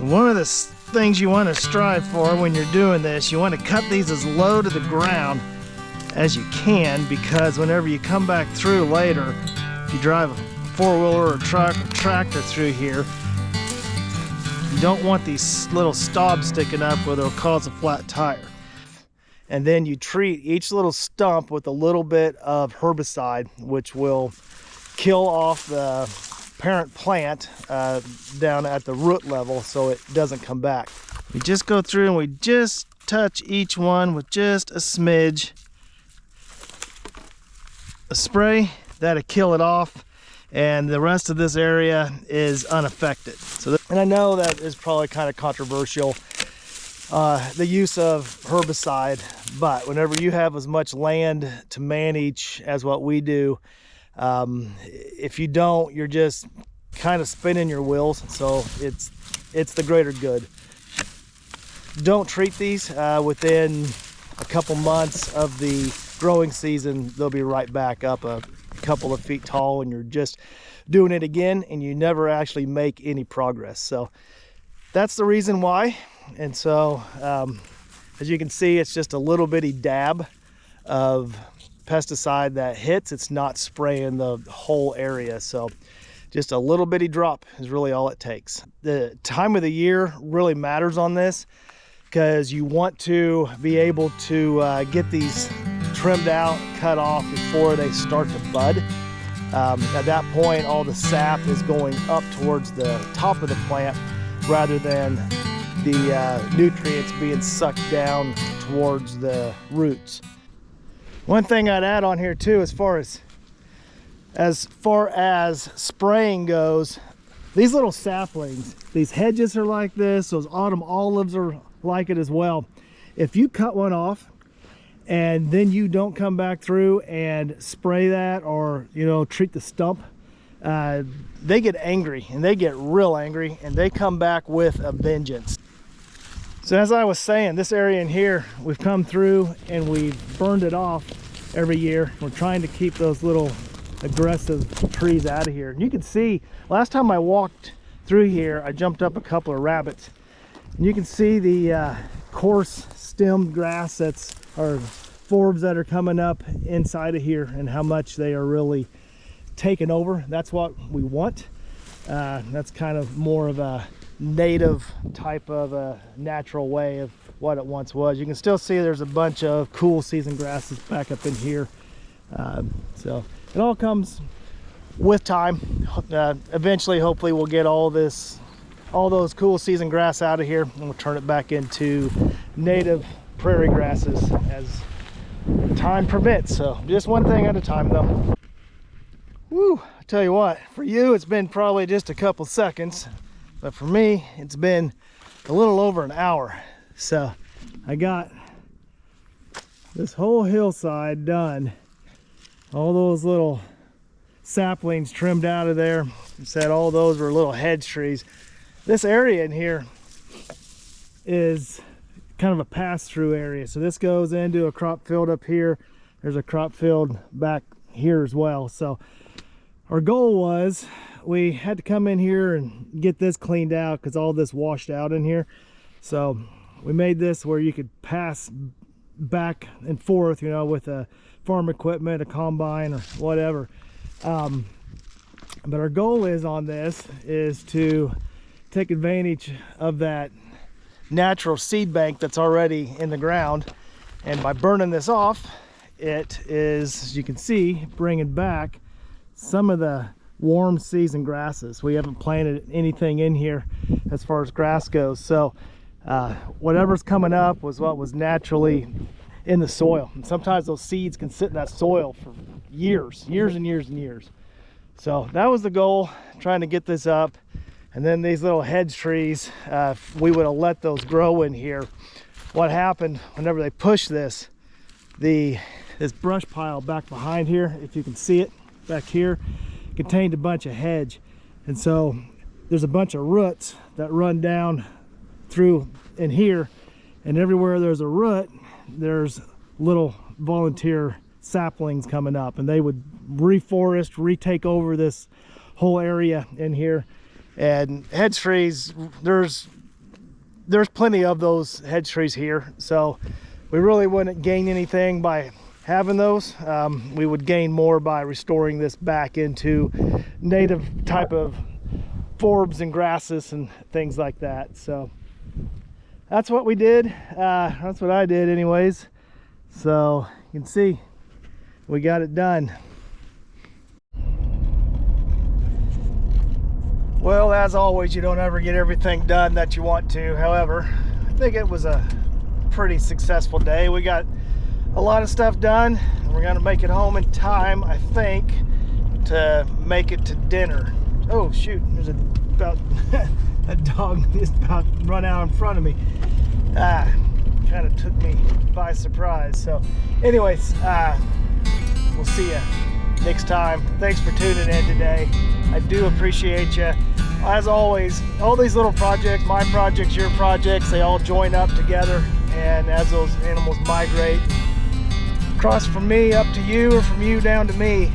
So one of the things you want to strive for when you're doing this, you want to cut these as low to the ground as you can, because whenever you come back through later, if you drive a four-wheeler or truck or tractor through here, you don't want these little stobs sticking up where they'll cause a flat tire. And then you treat each little stump with a little bit of herbicide, which will kill off the parent plant down at the root level so it doesn't come back. We just go through and we just touch each one with just a smidge. A spray, that'll kill it off, and the rest of this area is unaffected. So, and I know that is probably kind of controversial, the use of herbicide, but whenever you have as much land to manage as what we do, if you don't, you're just kind of spinning your wheels. So it's the greater good. Don't treat these within a couple months of the growing season. They'll be right back up a couple of feet tall, and you're just doing it again, and you never actually make any progress. So that's the reason why. And so as you can see, it's just a little bitty dab of pesticide that hits. It's not spraying the whole area, so just a little bitty drop is really all it takes. The time of the year really matters on this, because you want to be able to get these trimmed out, cut off before they start to bud. At that point, all the sap is going up towards the top of the plant rather than the nutrients being sucked down towards the roots. One thing I'd add on here too, as far as spraying goes, these little saplings, these hedges are like this, those autumn olives are like it as well. If you cut one off and then you don't come back through and spray that, or treat the stump, they get angry, and they get real angry, and they come back with a vengeance. So as I was saying, this area in here, we've come through and we've burned it off every year. We're trying to keep those little aggressive trees out of here. And you can see, last time I walked through here, I jumped up a couple of rabbits. And you can see the coarse stemmed grass or forbs that are coming up inside of here, and how much they are really taken over. That's what we want. That's kind of more of a native type of a natural way of what it once was. You can still see there's a bunch of cool season grasses back up in here. So it all comes with time. Eventually, hopefully, we'll get all those cool season grass out of here, and we'll turn it back into native prairie grasses as time permits. So just one thing at a time, though. Woo, I tell you what, for you it's been probably just a couple seconds, but for me it's been a little over an hour. So I got this whole hillside done, all those little saplings trimmed out of there. It said all those were little hedge trees. This area in here is kind of a pass-through area. So this goes into a crop field up here. There's a crop field back here as well. So our goal was, we had to come in here and get this cleaned out because all this washed out in here. So we made this where you could pass back and forth, with a farm equipment, a combine, or whatever. But our goal on this is to take advantage of that natural seed bank that's already in the ground, and by burning this off, it is, as you can see, bringing back some of the warm season grasses. We haven't planted anything in here as far as grass goes, so whatever's coming up was what was naturally in the soil, and sometimes those seeds can sit in that soil for years and years and years. So that was the goal, trying to get this up. And then these little hedge trees, if we would have let those grow in here, what happened whenever they pushed this brush pile back behind here, if you can see it back here, contained a bunch of hedge. And so there's a bunch of roots that run down through in here, and everywhere there's a root, there's little volunteer saplings coming up, and they would reforest, retake over this whole area in here. And hedge trees, there's there's plenty of those hedge trees here, so we really wouldn't gain anything by having those. We would gain more by restoring this back into native type of forbs and grasses and things like that. So that's what we did. That's what I did anyways. So you can see we got it done. Well, as always, you don't ever get everything done that you want to. However, I think it was a pretty successful day. We got a lot of stuff done, and we're gonna make it home in time, I think, to make it to dinner. Oh shoot, there's about a dog just about run out in front of me. Kind of took me by surprise. So anyways, we'll see you next time. Thanks for tuning in today. I do appreciate you. As always, all these little projects, my projects, your projects, they all join up together, and as those animals migrate across from me up to you, or from you down to me,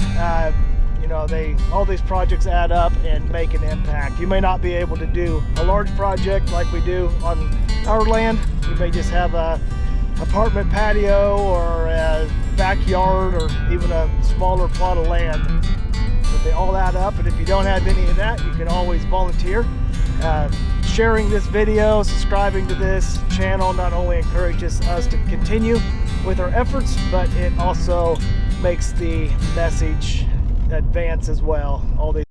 you know, all these projects add up and make an impact. You may not be able to do a large project like we do on our land. You may just have a apartment patio or a backyard or even a smaller plot of land, but they all add up. And if you don't have any of that, you can always volunteer. Sharing this video, subscribing to this channel not only encourages us to continue with our efforts, but it also makes the message advance as well. All these